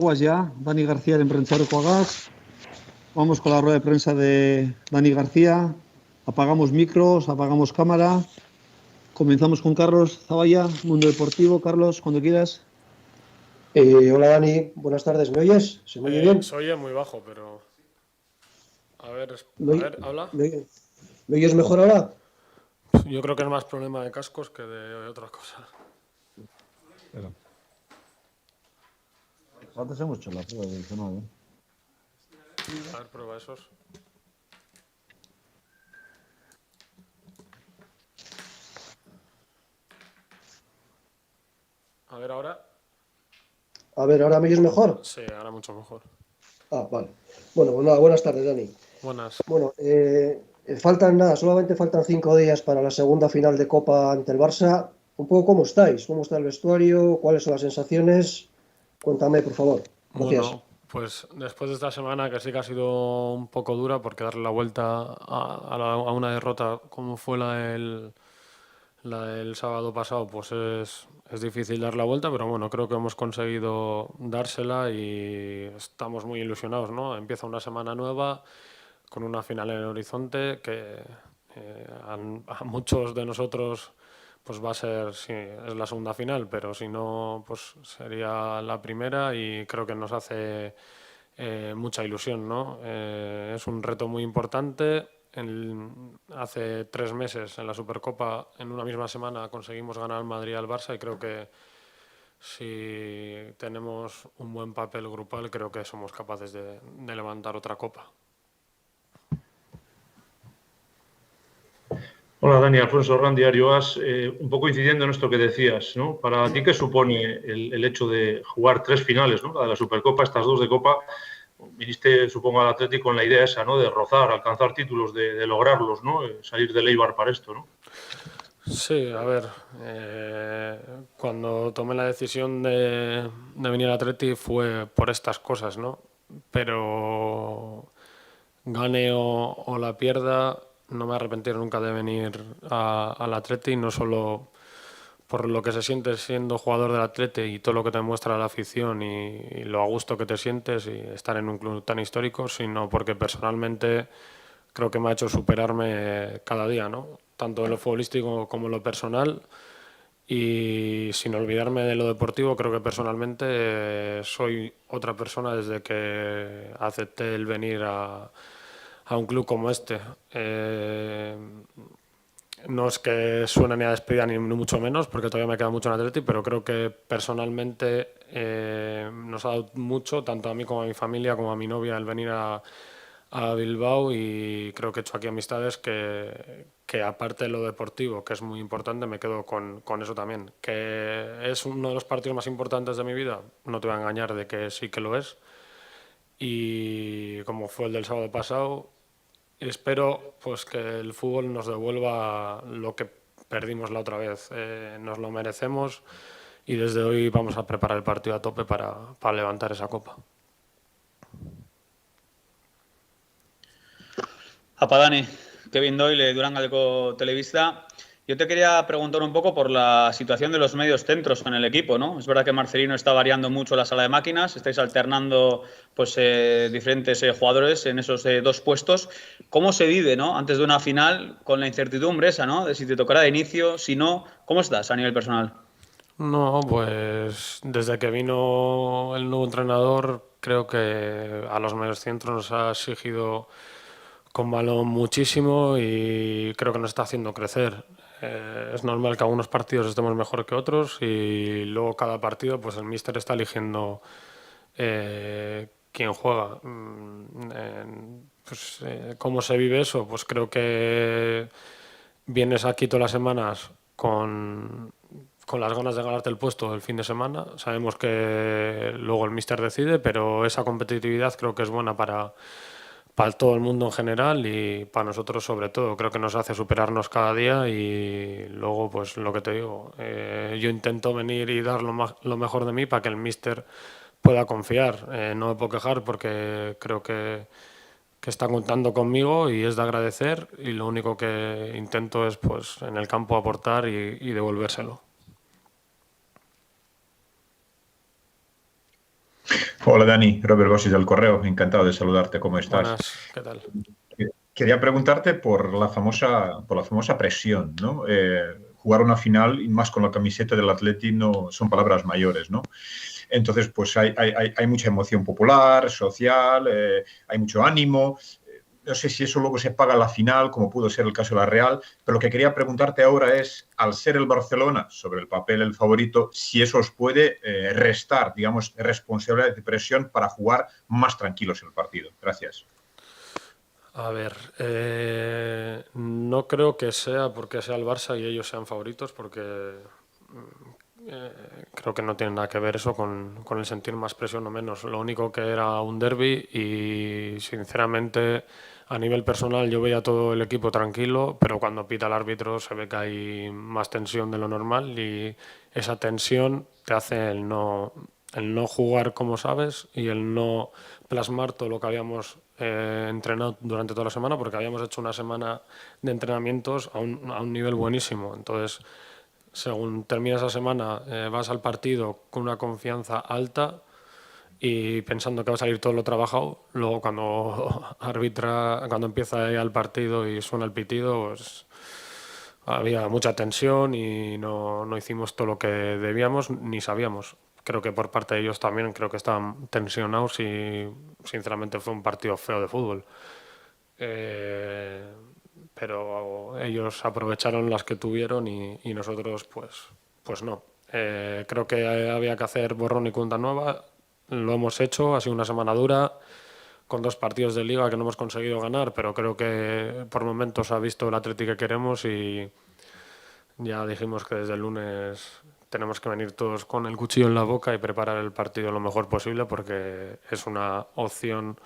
Aguas ya, Dani García, el emprendedor Coagas. Vamos con la rueda de prensa de Dani García. Apagamos micros, apagamos cámara. Comenzamos con Carlos Zavalla, Mundo Deportivo. Carlos, cuando quieras. Hola Dani, buenas tardes, ¿me oyes? ¿Se me oye bien? Se oye muy bajo, pero... ¿Me, A oy- ver, habla. me oyes mejor ahora? Yo creo que es más problema de cascos que de otra cosa. Espera. Antes hemos hecho la prueba del canal, ¿eh? A ver, prueba esos. A ver, ahora. A ver, ¿ahora me oyes mejor? Sí, ahora mucho mejor. Ah, vale. Bueno, pues nada, buenas tardes, Dani. Buenas. Bueno, faltan nada, solamente faltan 5 días para la segunda final de Copa ante el Barça. Un poco cómo estáis, cómo está el vestuario, cuáles son las sensaciones. Cuéntame, por favor. Gracias. Bueno, pues después de esta semana que sí que ha sido un poco dura, porque darle la vuelta a una derrota como fue la del sábado pasado, pues es difícil dar la vuelta, pero bueno, creo que hemos conseguido dársela y estamos muy ilusionados, ¿no? Empieza una semana nueva con una final en el horizonte que a muchos de nosotros pues va a ser, sí, es la segunda final, pero si no, pues sería la primera y creo que nos hace mucha ilusión, ¿no? Es un reto muy importante. Hace 3 meses en la Supercopa, en una misma semana, conseguimos ganar al Madrid y al Barça y creo que si tenemos un buen papel grupal, creo que somos capaces de levantar otra copa. Hola Dani, Alfonso Orrán, Diario As. Un poco incidiendo en esto que decías, ¿no? Para ti, ¿qué supone el hecho de jugar 3 finales, ¿no? La de la Supercopa, estas 2 de Copa? Viniste, supongo, al Atlético con la idea esa, ¿no? De rozar, alcanzar títulos, de lograrlos, ¿no? Salir del Eibar para esto, ¿no? Sí, a ver, cuando tomé la decisión de venir al Atleti fue por estas cosas, ¿no? Pero gane o la pierda, no me arrepentiré nunca de venir al Atleti, no solo por lo que se siente siendo jugador del Atleti y todo lo que te muestra la afición y lo a gusto que te sientes y estar en un club tan histórico, sino porque personalmente creo que me ha hecho superarme cada día, ¿no? Tanto en lo futbolístico como en lo personal. Y sin olvidarme de lo deportivo, creo que personalmente soy otra persona desde que acepté el venir a un club como este. No es que suene ni a despedida ni mucho menos, porque todavía me queda mucho en Atleti, pero creo que personalmente nos ha dado mucho, tanto a mí como a mi familia, como a mi novia, el venir a Bilbao y creo que he hecho aquí amistades que aparte de lo deportivo, que es muy importante, me quedo con eso también. Que es uno de los partidos más importantes de mi vida, no te voy a engañar de que sí que lo es. Y como fue el del sábado pasado, espero pues que el fútbol nos devuelva lo que perdimos la otra vez. Nos lo merecemos y desde hoy vamos a preparar el partido a tope para levantar esa copa. Apa Dani, Kevin Doyle, Durán Galdeco Televista. Yo te quería preguntar un poco por la situación de los medios centros en el equipo, ¿no? Es verdad que Marcelino está variando mucho la sala de máquinas, estáis alternando pues diferentes jugadores en esos 2 puestos. ¿Cómo se vive, ¿no? Antes de una final con la incertidumbre esa, ¿no? De si te tocará de inicio, si no, ¿cómo estás a nivel personal? No, pues desde que vino el nuevo entrenador, creo que a los mediocentros nos ha exigido con balón muchísimo y creo que nos está haciendo crecer. Es normal que algunos partidos estemos mejor que otros y luego cada partido pues el míster está eligiendo quién juega. ¿Cómo se vive eso? Pues creo que vienes aquí todas las semanas con las ganas de ganarte el puesto el fin de semana. Sabemos que luego el míster decide, pero esa competitividad creo que es buena para todo el mundo en general y para nosotros sobre todo. Creo que nos hace superarnos cada día y luego, pues lo que te digo, yo intento venir y dar lo mejor de mí para que el míster pueda confiar. No me puedo quejar porque creo que está contando conmigo y es de agradecer y lo único que intento es pues en el campo aportar y devolvérselo. Hola Dani, Robert Bossis del Correo, encantado de saludarte, ¿cómo estás? Buenas, ¿qué tal? Quería preguntarte por la famosa presión, ¿no? Jugar una final y más con la camiseta del Atleti no son palabras mayores, ¿no? Entonces, pues hay mucha emoción popular, social, hay mucho ánimo. No sé si eso luego se paga en la final, como pudo ser el caso de la Real, pero lo que quería preguntarte ahora es, al ser el Barcelona, sobre el papel el favorito, si eso os puede restar, digamos, responsabilidad de presión para jugar más tranquilos el partido. Gracias. A ver, no creo que sea porque sea el Barça y ellos sean favoritos, porque creo que no tiene nada que ver eso con el sentir más presión o menos. Lo único que era un derbi y sinceramente a nivel personal yo veía todo el equipo tranquilo, pero cuando pita el árbitro se ve que hay más tensión de lo normal y esa tensión te hace el no jugar como sabes y el no plasmar todo lo que habíamos entrenado durante toda la semana, porque habíamos hecho una semana de entrenamientos a un nivel buenísimo. Entonces, según termina esa semana, vas al partido con una confianza alta y pensando que va a salir todo lo trabajado. Luego, cuando cuando empieza el partido y suena el pitido, pues había mucha tensión y no hicimos todo lo que debíamos ni sabíamos. Creo que por parte de ellos también, creo que estaban tensionados y sinceramente fue un partido feo de fútbol. Eh, pero ellos aprovecharon las que tuvieron y nosotros pues no. Creo que había que hacer borrón y cuenta nueva, lo hemos hecho, ha sido una semana dura, con 2 partidos de Liga que no hemos conseguido ganar, pero creo que por momentos ha visto el Atlético que queremos y ya dijimos que desde el lunes tenemos que venir todos con el cuchillo en la boca y preparar el partido lo mejor posible porque es una opción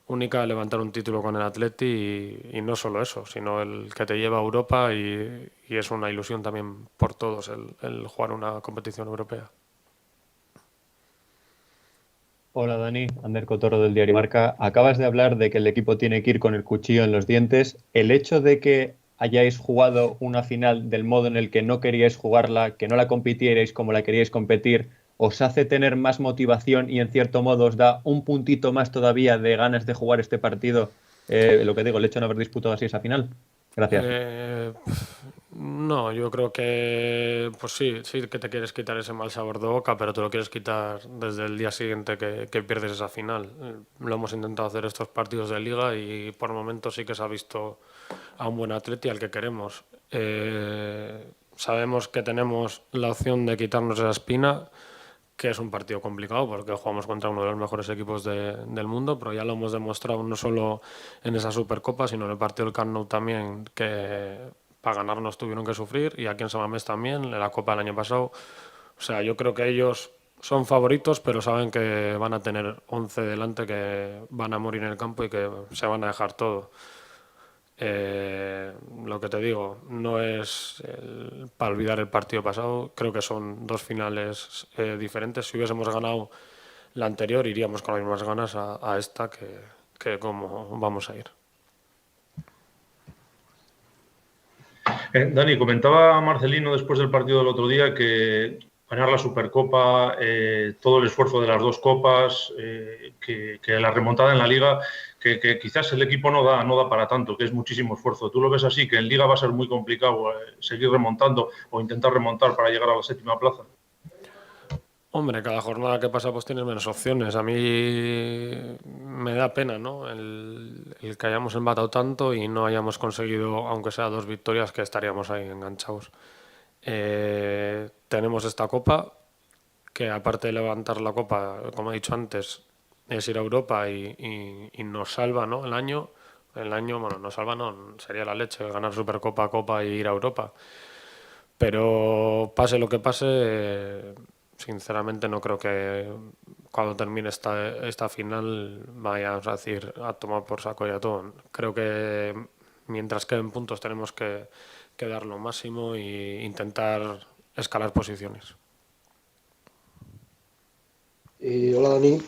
única levantar un título con el Atleti y no solo eso, sino el que te lleva a Europa y es una ilusión también por todos el jugar una competición europea. Hola Dani, Ander Cotorro del diario Marca. Acabas de hablar de que el equipo tiene que ir con el cuchillo en los dientes. ¿El hecho de que hayáis jugado una final del modo en el que no queríais jugarla, que no la compitierais como la queríais competir, os hace tener más motivación y en cierto modo os da un puntito más todavía de ganas de jugar este partido? Lo que digo, el hecho de no haber disputado así esa final. Gracias. No, yo creo que pues sí que te quieres quitar ese mal sabor de boca, pero te lo quieres quitar desde el día siguiente que pierdes esa final. Lo hemos intentado hacer estos partidos de Liga y por momentos sí que se ha visto a un buen Atleti al que queremos. Sabemos que tenemos la opción de quitarnos esa espina, que es un partido complicado porque jugamos contra uno de los mejores equipos del mundo, pero ya lo hemos demostrado no solo en esa Supercopa, sino en el partido del Camp Nou también, que para ganarnos tuvieron que sufrir, y aquí en San Mamés también, en la Copa del año pasado. O sea, yo creo que ellos son favoritos, pero saben que van a tener 11 delante que van a morir en el campo y que se van a dejar todo. Lo que te digo, no es para olvidar el partido pasado, creo que son 2 finales diferentes. Si hubiésemos ganado la anterior, iríamos con las mismas ganas a esta que como vamos a ir. Dani, comentaba Marcelino después del partido del otro día que ganar la Supercopa, todo el esfuerzo de las 2 copas, que la remontada en la Liga, que quizás el equipo no da para tanto, que es muchísimo esfuerzo. ¿Tú lo ves así, que en Liga va a ser muy complicado seguir remontando o intentar remontar para llegar a la 7ª plaza? Hombre, cada jornada que pasa pues tienes menos opciones. A mí me da pena, ¿no? El que hayamos empatado tanto y no hayamos conseguido, aunque sea 2 victorias, que estaríamos ahí enganchados. Tenemos esta copa, que aparte de levantar la copa, como he dicho antes, es ir a Europa y nos salva, ¿no? El año, bueno, nos salva, no, sería la leche ganar Supercopa, Copa y ir a Europa. Pero pase lo que pase, sinceramente no creo que cuando termine esta final vayamos a decir a tomar por saco ya todo. Creo que mientras queden puntos tenemos que dar lo máximo e intentar escalar posiciones. Hola Dani,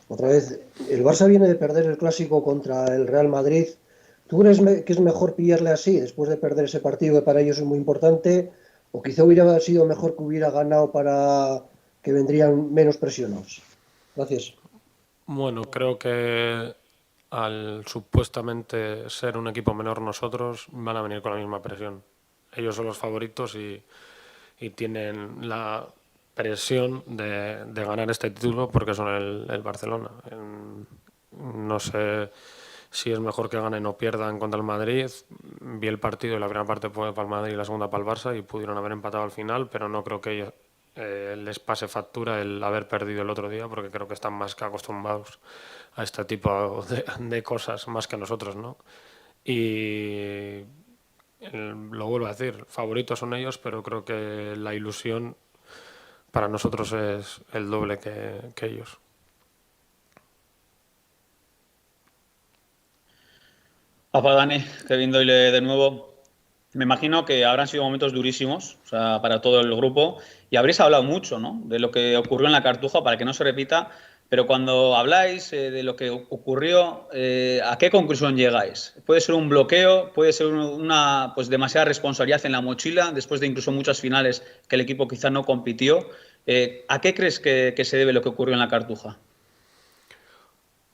otra vez. El Barça viene de perder el clásico contra el Real Madrid. ¿Tú crees que es mejor pillarle así después de perder ese partido que para ellos es muy importante? ¿O quizá hubiera sido mejor que hubiera ganado para que vendrían menos presionados? Gracias. Bueno, creo que al supuestamente ser un equipo menor nosotros, van a venir con la misma presión. Ellos son los favoritos y tienen la presión de ganar este título porque son el Barcelona. No sé si es mejor que ganen o pierdan contra el Madrid. Vi el partido y la primera parte fue para el Madrid y la segunda para el Barça y pudieron haber empatado al final, pero no creo que ellos, les pase factura el haber perdido el otro día, porque creo que están más que acostumbrados a este tipo de cosas, más que nosotros, ¿no? Y lo vuelvo a decir, favoritos son ellos, pero creo que la ilusión para nosotros es el doble que ellos. Apa, Dani, Kevin Doyle de nuevo. Me imagino que habrán sido momentos durísimos, o sea, para todo el grupo, y habréis hablado mucho, ¿no?, de lo que ocurrió en la Cartuja para que no se repita, pero cuando habláis de lo que ocurrió, ¿a qué conclusión llegáis? ¿Puede ser un bloqueo? ¿Puede ser una pues demasiada responsabilidad en la mochila después de incluso muchas finales que el equipo quizá no compitió? ¿A qué crees que se debe lo que ocurrió en la Cartuja?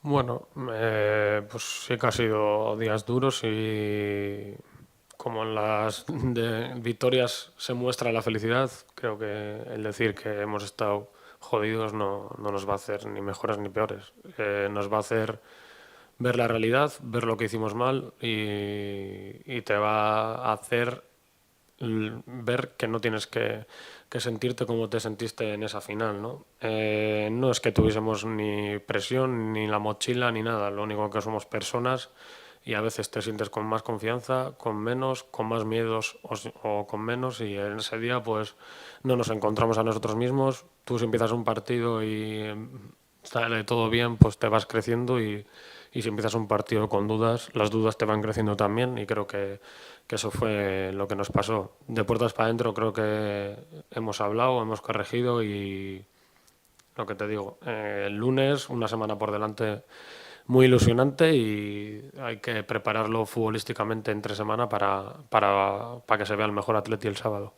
Bueno, pues sí que ha sido días duros y como en las victorias se muestra la felicidad, creo que el decir que hemos estado jodidos no nos va a hacer ni mejores ni peores. Nos va a hacer ver la realidad, ver lo que hicimos mal y te va a hacer ver que no tienes que sentirte como te sentiste en esa final, ¿no? No es que tuviésemos ni presión, ni la mochila, ni nada. Lo único que somos personas y a veces te sientes con más confianza, con menos, con más miedos o con menos, y en ese día pues no nos encontramos a nosotros mismos. Tú si empiezas un partido y sale todo bien, pues te vas creciendo y si empiezas un partido con dudas, las dudas te van creciendo también, y creo que eso fue lo que nos pasó. De puertas para adentro creo que hemos hablado, hemos corregido y lo que te digo, el lunes, una semana por delante muy ilusionante y hay que prepararlo futbolísticamente entre semana para que se vea el mejor Atleti el sábado.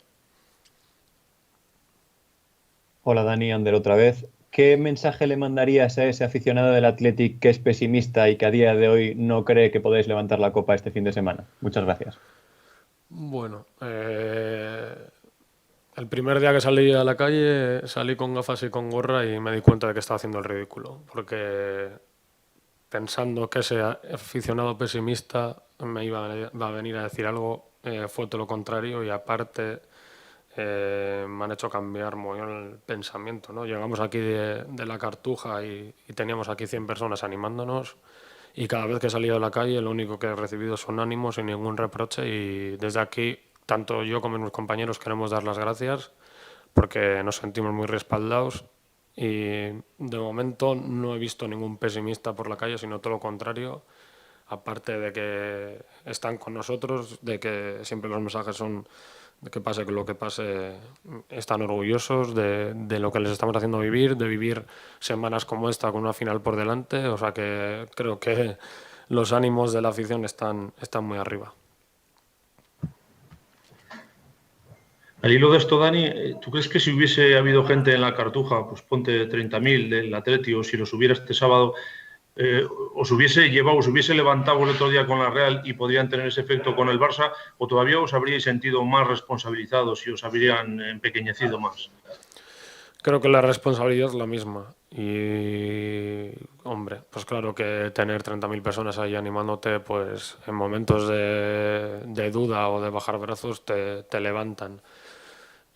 Hola Dani, Ander otra vez. ¿Qué mensaje le mandarías a ese aficionado del Athletic que es pesimista y que a día de hoy no cree que podéis levantar la copa este fin de semana? Muchas gracias. Bueno, el primer día que salí a la calle salí con gafas y con gorra y me di cuenta de que estaba haciendo el ridículo, porque pensando que ese aficionado pesimista va a venir a decir algo, fue todo lo contrario y aparte me han hecho cambiar muy el pensamiento, ¿no? Llegamos aquí de la Cartuja y teníamos aquí 100 personas animándonos y cada vez que he salido a la calle lo único que he recibido son ánimos sin ningún reproche, y desde aquí tanto yo como mis compañeros queremos dar las gracias porque nos sentimos muy respaldados y de momento no he visto ningún pesimista por la calle, sino todo lo contrario, aparte de que están con nosotros, de que siempre los mensajes son de que pase lo que pase, están orgullosos de lo que les estamos haciendo vivir, de vivir semanas como esta con una final por delante, o sea que creo que los ánimos de la afición están muy arriba. Al hilo de esto, Dani, ¿tú crees que si hubiese habido gente en la Cartuja, pues ponte 30.000 del Atleti, o si los hubiera este sábado, os hubiese llevado, os hubiese levantado el otro día con la Real y podrían tener ese efecto con el Barça, o todavía os habríais sentido más responsabilizados y os habrían empequeñecido más? Creo que la responsabilidad es la misma y, hombre, pues claro que tener 30.000 personas ahí animándote, pues en momentos de duda o de bajar brazos te levantan.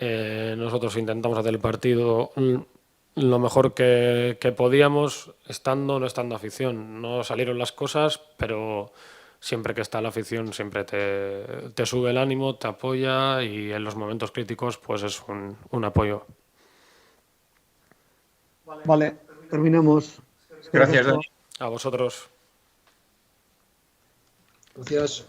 Nosotros intentamos hacer el partido lo mejor que podíamos, estando o no estando afición. No salieron las cosas, pero siempre que está la afición siempre te sube el ánimo, te apoya y en los momentos críticos pues es un apoyo. Vale, terminamos. Gracias, Dani. A vosotros. Gracias.